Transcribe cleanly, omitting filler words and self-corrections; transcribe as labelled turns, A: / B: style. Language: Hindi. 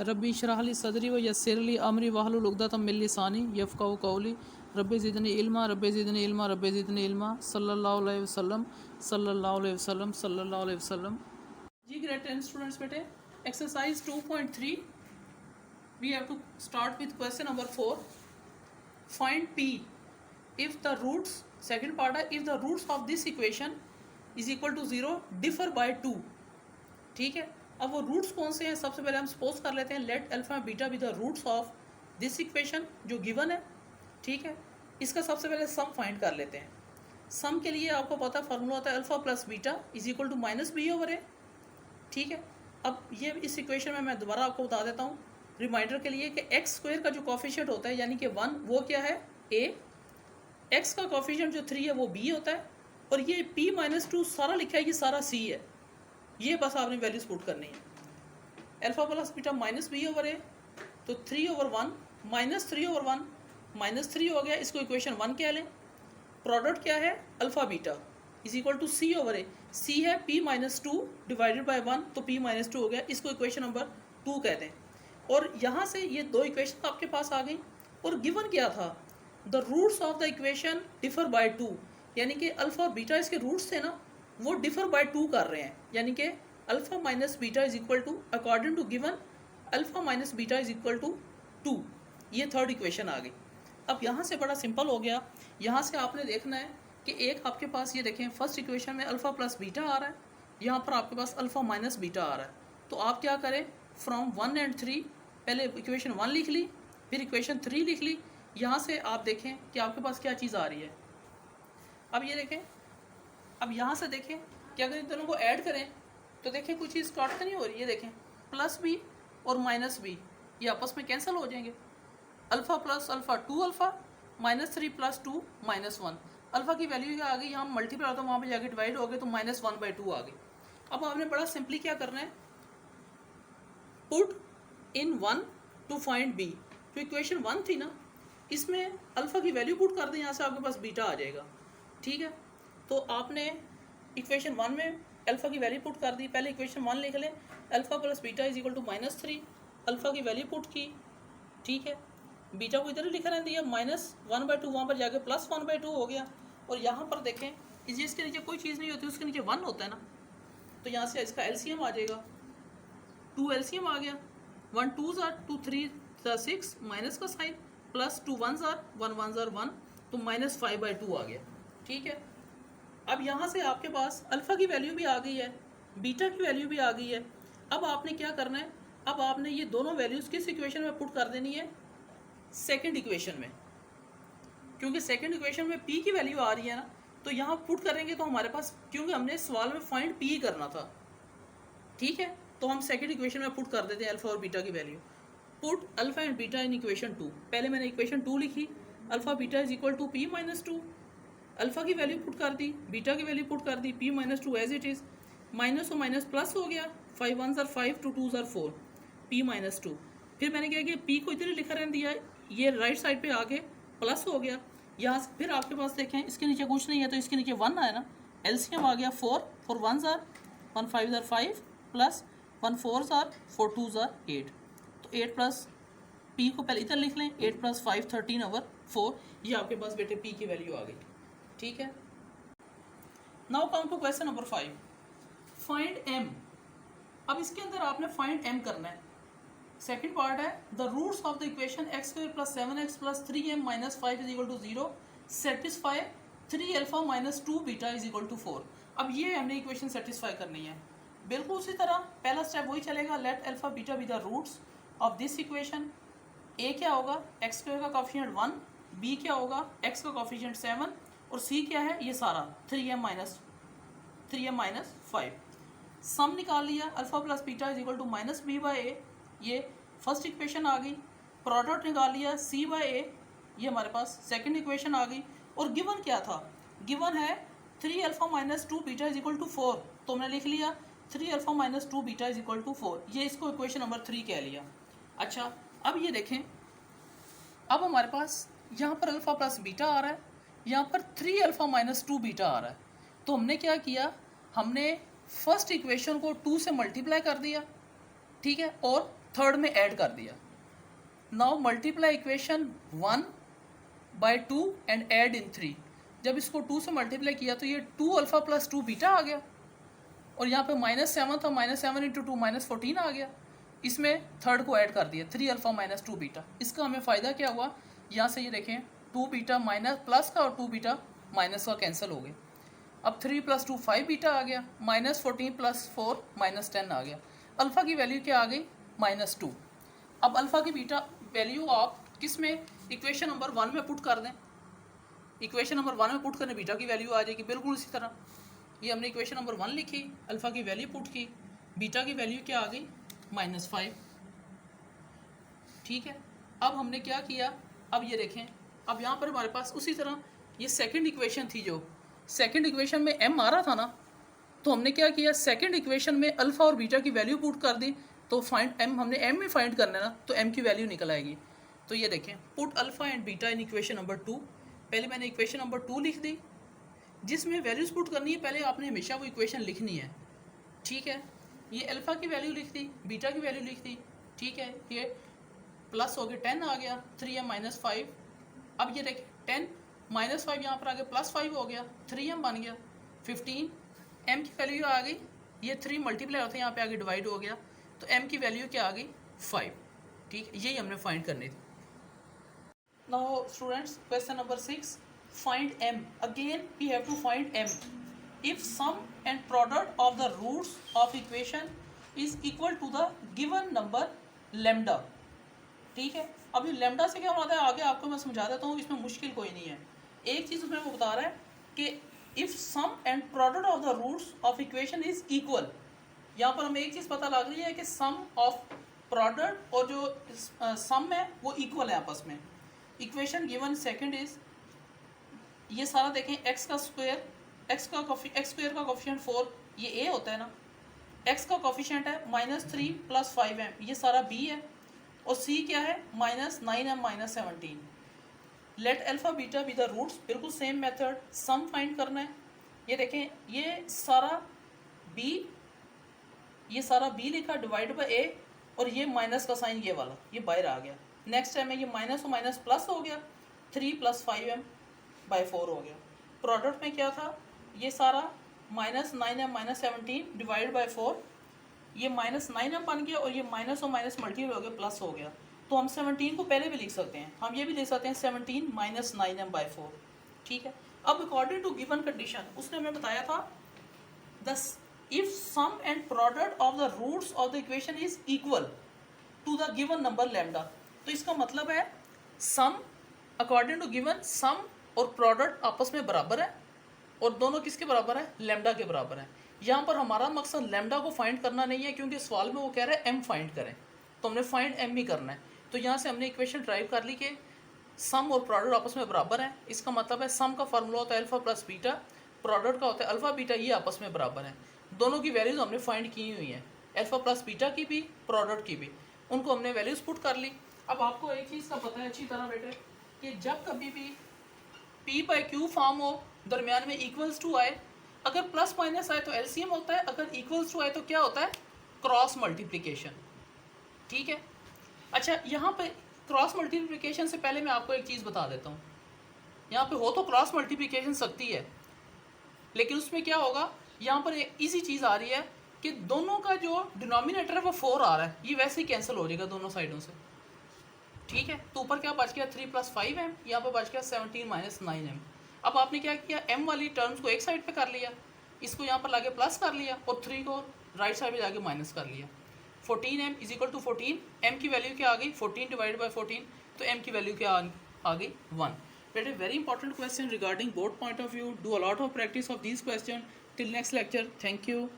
A: रब्बी इशरह ली सदरी व यस्सिर ली अमरी वहलुल उक़दतम मिन लिसानी यफ़क़हू क़ौली रब्बी ज़िदनी इल्मा रब्बी ज़िदनी इल्मा रब्बी ज़िदनी इल्मा सल्लल्लाहु अलैहि वसल्लम सल्लल्लाहु अलैहि वसल्लम सल्लल्लाहु अलैहि वसल्लम। जी ग्रेड 10 स्टूडेंट्स बेटे, exercise 2.3 we have to start with question number 4. Find p if the roots, second part है, if the roots of this equation is equal to 0 differ by 2. ठीक है, अब वो रूट्स कौन से हैं? सबसे पहले हम सपोज कर लेते हैं let alpha beta be the roots of this equation जो गिवन है। ठीक है, इसका सबसे पहले सम फाइंड कर लेते हैं। सम के लिए आपको पता फार्मूला होता है alpha plus beta is equal to minus B over A. ठीक है, अब ये इस इक्वेशन में मैं दोबारा आपको बता देता हूँ रिमाइंडर के लिए कि एक्स स्क्वायर का जो कॉफिशिएंट होता है यानी कि 1 वो क्या है ए, एक्स का कॉफिशिएंट जो 3 है वो बी होता है, और ये p माइनस 2 सारा लिखा है ये सारा c है। ये बस आपने वैल्यूज पुट करनी है। Alpha plus beta minus B over A, तो 3 ओवर 1 माइनस 3 ओवर 1 माइनस 3 हो गया, इसको इक्वेशन 1 कह लें। प्रोडक्ट क्या है alpha beta is equal to C over A, C है p माइनस 2 डिवाइडेड बाई 1, तो p माइनस 2 हो गया, इसको इक्वेशन नंबर 2 कहते हैं। और यहाँ से ये दो इक्वेशन आपके पास आ गई, और गिवन क्या था the roots of the equation differ by 2, यानी कि अल्फा और बीटा इसके रूट्स थे ना वो डिफर बाय 2 कर रहे हैं, यानी कि alpha minus beta is equal to according to given alpha minus beta is equal to 2। ये थर्ड इक्वेशन आ गई। अब यहाँ से बड़ा सिंपल हो गया, यहाँ से आपने देखना है कि एक आपके पास ये देखें फर्स्ट इक्वेशन में अल्फा प्लस बीटा आ रहा है, यहाँ पर आपके पास अल्फा माइनस बीटा आ रहा है, तो आप क्या करें फ्रॉम 1 एंड 3 पहले इक्वेशन 1 लिख ली, फिर इक्वेशन 3 लिख ली। यहाँ से आप देखें कि आपके पास क्या चीज़ आ रही है। अब ये देखें, अब यहाँ से देखें कि अगर इन दोनों को ऐड करें तो देखें कुछ चीज़ स्टार्ट तो नहीं हो रही है। देखें प्लस बी और माइनस बी ये आपस में कैंसिल हो जाएंगे। Alpha plus alpha 2 alpha minus 3 plus 2 minus 1, alpha की वैल्यू क्या आ गई, यहाँ मल्टीप्लाई होता है वहाँ पर जाके डिवाइड हो गए तो माइनस 1/2 आ गई। अब आपने बड़ा सिंपली क्या करना है, put in 1 to find b. जो इक्वेशन 1 थी ना इसमें अल्फ़ा की वैल्यू पुट कर दें, यहाँ से आपके पास बीटा आ जाएगा। ठीक है, तो आपने इक्वेशन 1 में अल्फ़ा की वैल्यू पुट कर दी। पहले इक्वेशन 1 लिख लें, alpha plus beta is equal to minus 3, alpha की वैल्यू पुट की। ठीक है, बीटा को इधर ही लिखा रहने दिया माइनस 1/2, वहाँ पर जाके प्लस 1/2 हो गया। और यहाँ पर देखें इसके नीचे कोई चीज़ नहीं होती, उसके नीचे 1 होता है ना, तो यहाँ से इसका एलसीएम आ जाएगा, 2 एलसीएम आ गया, 1 2s are 2 3 6 माइनस का sign plus 2 1s are 1 1s are 1, तो माइनस 5/2 आ गया। ठीक है, अब यहाँ से आपके पास अल्फ़ा की वैल्यू भी आ गई है, बीटा की वैल्यू भी आ गई है। अब आपने क्या करना है, अब आपने ये दोनों वैल्यूज़ किस इक्वेशन में पुट कर देनी है, सेकंड इक्वेशन में, क्योंकि सेकंड इक्वेशन में p की वैल्यू आ रही है ना, तो यहाँ पुट करेंगे तो हमारे पास, क्योंकि हमने सवाल में फाइंड p करना था। ठीक है, तो हम सेकंड इक्वेशन में पुट कर देते हैं अल्फ़ा और बीटा की value. Put alpha and beta in equation 2, पहले मैंने इक्वेशन 2 लिखी, alpha beta is equal to p minus 2, alpha की वैल्यू पुट कर दी, बीटा की वैल्यू पुट कर दी, p minus 2 as it is, minus और माइनस प्लस हो गया, 5 1s are 5 2 2s are 4, p minus 2। फिर मैंने क्या किया, p को इधर ही लिखा रहने दिया, ये राइट साइड पे आके प्लस हो गया। यहाँ से फिर आपके पास देखें इसके नीचे कुछ नहीं है, तो इसके नीचे 1 आया ना, एलसीएम आ गया 4 4 1s are 1 5s are 5 plus 1 4s are 4 2s are 8, तो 8 प्लस p को पहले इधर लिख लें, 8 प्लस 5 13 ओवर 4, ये आपके पास बेटे p की वैल्यू आ गई। ठीक है, now come to question number 5, find m। अब इसके अंदर आपने फाइंड m करना है। सेकंड पार्ट है the roots of the equation x square plus 7x plus 3m minus 5 is equal to 0 satisfy 3 alpha minus 2 beta is equal to 4। अब ये हमने इक्वेशन सेटिस्फाई करनी है। बिल्कुल उसी तरह पहला स्टेप वही चलेगा, let alpha beta be the roots of this equation. a क्या होगा, x स्क्वायर का कॉफिशिएंट 1, b क्या होगा, x का कॉफिशिएंट 7, और c क्या है, ये सारा 3m माइनस 5। सम निकाल लिया, alpha plus beta is equal to minus B by A, ये फर्स्ट इक्वेशन आ गई। प्रोडक्ट निकाल लिया c बाई ए, ये हमारे पास सेकंड इक्वेशन आ गई। और गिवन क्या था, गिवन है 3 alpha minus 2 beta is equal to 4, तो हमने लिख लिया 3 alpha minus 2 beta is equal to 4, ये इसको इक्वेशन नंबर 3 कह लिया। अच्छा, अब ये देखें, अब हमारे पास यहाँ पर अल्फा प्लस बीटा आ रहा है, यहाँ पर 3 अल्फा माइनस 2 बीटा आ रहा है, तो हमने क्या किया, हमने फर्स्ट इक्वेशन को 2 से मल्टीप्लाई कर दिया। ठीक है, और थर्ड में ऐड कर दिया। Now multiply equation 1 by 2 and add in 3। जब इसको 2 से मल्टीप्लाई किया तो ये 2 अल्फ़ा प्लस 2 बीटा आ गया, और यहाँ पे -7 था, -7 इंटू 2 -14 आ गया। इसमें थर्ड को ऐड कर दिया, 3 अल्फ़ा माइनस 2 बीटा। इसका हमें फ़ायदा क्या हुआ, यहाँ से ये देखें 2 बीटा माइनस प्लस का और 2 बीटा माइनस का कैंसिल हो गए। अब 3 + 2 5 बीटा आ गया, -14 + 4 -10 आ गया। अल्फ़ा की वैल्यू क्या आ गई, -2। अब अल्फ़ा की बीटा वैल्यू आप किस में, इक्वेशन नंबर 1 में पुट कर दें। इक्वेशन नंबर 1 में पुट करने बीटा की वैल्यू आ जाएगी, बिल्कुल इसी तरह। ये हमने इक्वेशन नंबर 1 लिखी, अल्फ़ा की वैल्यू पुट की, बीटा की वैल्यू क्या आ गई, -5। ठीक है, अब हमने क्या किया, अब ये देखें, अब यहाँ पर हमारे पास उसी तरह ये सेकंड इक्वेशन थी, जो सेकंड इक्वेशन में m आ रहा था ना, तो हमने क्या किया, सेकंड इक्वेशन में अल्फ़ा और बीटा की वैल्यू पुट कर दी। तो फाइंड m, हमने m में फाइंड करना है ना, तो m की वैल्यू निकल आएगी। तो ये देखें, put alpha and beta in equation number 2। पहले मैंने इक्वेशन नंबर 2 लिख दी, जिसमें वैल्यूज़ पुट करनी है, पहले आपने हमेशा वो इक्वेशन लिखनी है। ठीक है, ये अल्फ़ा की वैल्यू लिख दी, बीटा की वैल्यू लिख दी। ठीक है, ये प्लस हो गया 10 आ गया, 3m - 5। अब ये देखें 10 -5 यहाँ पर आ गया, +5 हो गया, 3m बन गया 15। m की वैल्यू आ गई, ये 3 मल्टीप्लाई होते हैं, यहाँ पे आगे डिवाइड हो गया, तो m की वैल्यू क्या आ गई, 5। ठीक है, यही हमने फाइंड करनी थी। Now students, question number 6, find m। Again we have to find m if sum and product of the roots of equation is equal to the given number lambda। ठीक है, अब ये लैम्डा से क्या बनाता है, आगे आपको मैं समझा देता हूँ, इसमें मुश्किल कोई नहीं है। एक चीज़ उसमें वो बता रहा है कि if sum and product of the roots of equation is equal. यहाँ पर हमें एक चीज़ पता लग रही है कि सम ऑफ प्रोडक्ट और जो सम है वो इक्वल है आपस में। इक्वेशन गिवन सेकंड इज, ये सारा देखें, एक्स स्क्वायर का कोफिशिएंट 4, ये ए होता है ना, एक्स का कोफिशिएंट है -3 + 5m, ये सारा बी है, और सी क्या है, -9m - 17। Let alpha beta be the roots, बिल्कुल सेम मेथड, सम फाइंड करना है। ये देखें, ये सारा बी लिखा, डिवाइड बाय ए, और ये माइनस का साइन ये वाला, ये बाहर आ गया। नेक्स्ट टाइम में ये माइनस और माइनस प्लस हो गया, 3 + 5m/4 हो गया। प्रोडक्ट में क्या था, ये सारा -9m - 17 डिवाइड बाय 4, ये -9m बन गया, और ये माइनस और माइनस मल्टीप्लाई हो गया, प्लस हो गया। तो हम 17 को पहले भी लिख सकते हैं, हम ये भी लिख सकते हैं 17 - 9m/4। ठीक है, अब अकॉर्डिंग टू गिवन कंडीशन, उसने हमें बताया था दस, if sum and product of the roots of the equation is equal to the given number lambda. तो इसका मतलब है sum according to given, sum और प्रोडक्ट आपस में बराबर है, और दोनों किसके बराबर है, लैम्डा के बराबर है। यहाँ पर हमारा मकसद लैम्डा को फाइंड करना नहीं है, क्योंकि सवाल में वो कह रहा है m फाइंड करें, तो हमने फाइंड m ही करना है। तो यहाँ से हमने इक्वेशन ड्राइव कर ली कि सम और प्रोडक्ट आपस में बराबर है। इसका मतलब है सम का फार्मूला होता है अल्फ़ा प्लस बीटा, प्रोडक्ट का होता है अल्फ़ा बीटा, ये आपस में बराबर है। दोनों की वैल्यूज़ हमने फाइंड की हुई हैं, अल्फ़ा प्लस बीटा की भी, प्रोडक्ट की भी, उनको हमने वैल्यूज़ पुट कर ली। अब आपको एक चीज़ का पता है अच्छी तरह बेटे, कि जब कभी भी p/q फॉर्म हो, दरमियान में इक्वल्स टू आए, अगर प्लस माइनस आए तो एलसीएम होता है, अगर इक्वल्स टू आए तो क्या होता है, क्रॉस मल्टीप्लिकेशन। ठीक है, अच्छा, यहाँ पे क्रॉस मल्टीप्लिकेशन से पहले मैं आपको एक चीज़ बता देता हूँ। यहाँ पे हो तो क्रॉस मल्टीप्लिकेशन सकती है, लेकिन उसमें क्या होगा, यहाँ पर एक ईजी चीज़ आ रही है कि दोनों का जो डिनोमिनेटर है वो 4 आ रहा है, ये वैसे ही कैंसिल हो जाएगा दोनों साइडों से। ठीक है, तो ऊपर क्या बच गया, 3 + 5m, यहाँ पर बच गया 17 - 9m। अब आपने क्या किया, m वाली टर्म्स को एक साइड पे कर लिया, इसको यहाँ पर लाके प्लस कर लिया, और 3 को राइट साइड पे जाके माइनस कर लिया। 14m = 14, m की वैल्यू क्या आ गई, 14 डिवाइड बाई 14, तो m की वैल्यू क्या आ गई, 1। बेटे, very important question regarding board point of view. Do a lot of practice of this question. Till next lecture, thank you.